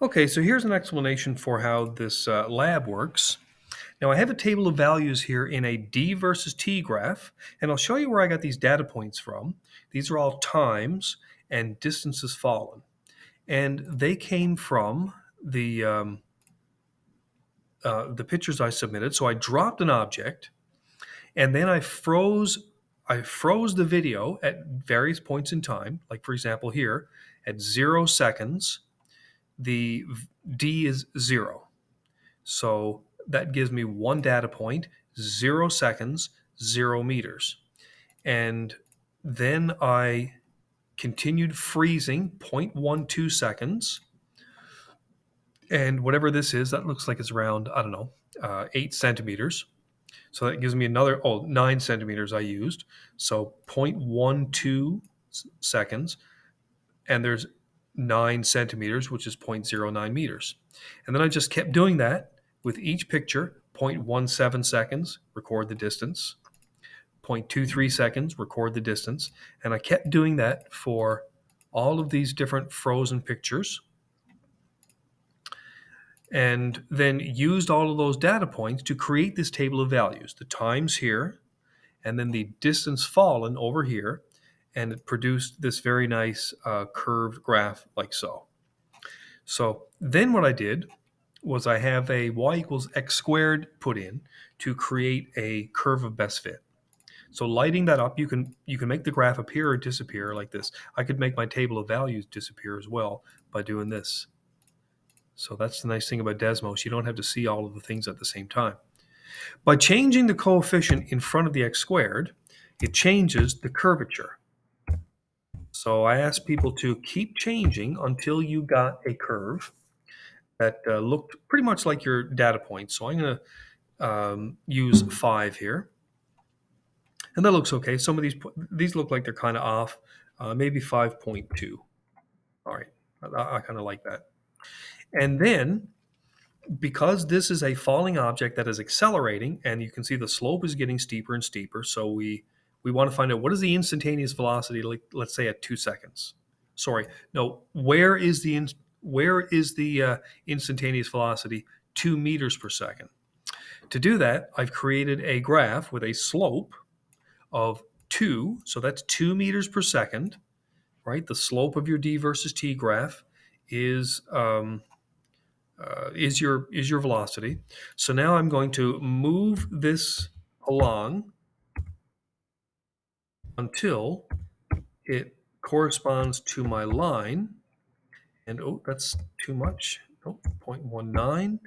Okay, so here's an explanation for how this lab works. Now I have a table of values here in a d versus t graph, and I'll show you where I got these data points from. These are all times and distances fallen, and they came from the pictures I submitted. So I dropped an object, and then I froze. I froze the video at various points in time. Like for example, here at 0 seconds, the d is 0. So that gives me one data point, 0 seconds, 0 meters. And then I continued freezing 0.12 seconds. And whatever this is, that looks like it's around, I don't know, 8 centimeters. So that gives me another, 9 centimeters I used. So 0.12 seconds. And there's 9 centimeters, which is 0.09 meters. And then I just kept doing that with each picture. 0.17 seconds, record the distance. 0.23 seconds, record the distance. And I kept doing that for all of these different frozen pictures. And then used all of those data points to create this table of values. The times here, and then the distance fallen over here. And it produced this very nice curved graph like so. So then what I did was I have a y equals x squared put in to create a curve of best fit. So lighting that up, you can make the graph appear or disappear like this. I could make my table of values disappear as well by doing this. So that's the nice thing about Desmos. You don't have to see all of the things at the same time. By changing the coefficient in front of the x squared, it changes the curvature. So I asked people to keep changing until you got a curve that looked pretty much like your data point. So I'm going to use 5 here. And that looks okay. Some of these look like they're kind of off, maybe 5.2. All right, I kind of like that. And then, because this is a falling object that is accelerating, and you can see the slope is getting steeper and steeper, so we want to find out what is the instantaneous velocity, like let's say at 2 seconds. Sorry, no, where is the instantaneous velocity? 2 meters per second. To do that, I've created a graph with a slope of 2, so that's 2 meters per second, right? The slope of your d versus t graph is your velocity. So now I'm going to move this along until it corresponds to my line. And that's too much. 0.19.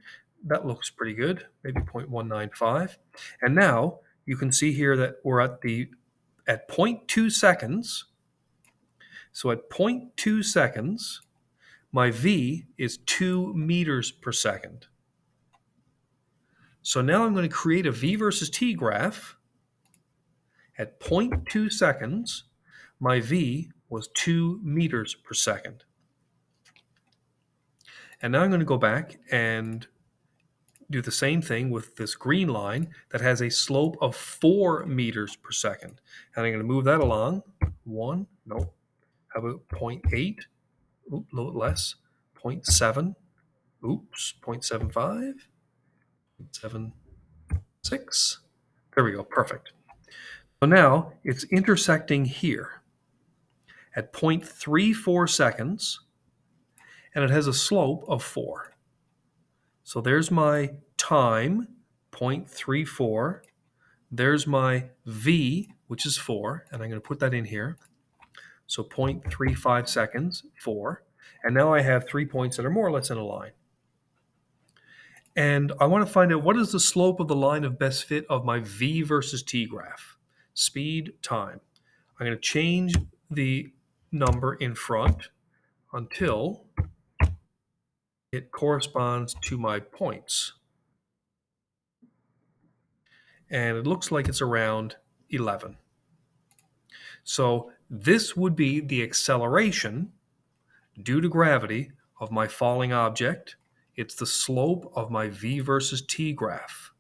That looks pretty good. Maybe 0.195. And now you can see here that we're at 0.2 seconds. So at 0.2 seconds, my v is 2 meters per second. So now I'm going to create a v versus t graph. At 0.2 seconds, my v was 2 meters per second. And now I'm going to go back and do the same thing with this green line that has a slope of 4 meters per second. And I'm going to move that along. 1, no. How about 0.8? Oops, a little bit less. 0.7. Oops, 0.75. 0.76. There we go, perfect. So now it's intersecting here at 0.34 seconds, and it has a slope of 4. So there's my time, 0.34. There's my v, which is 4, and I'm going to put that in here. So 0.35 seconds, 4. And now I have 3 points that are more or less in a line. And I want to find out what is the slope of the line of best fit of my v versus t graph. Speed, time. I'm going to change the number in front until it corresponds to my points. And it looks like it's around 11. So this would be the acceleration due to gravity of my falling object. It's the slope of my v versus t graph.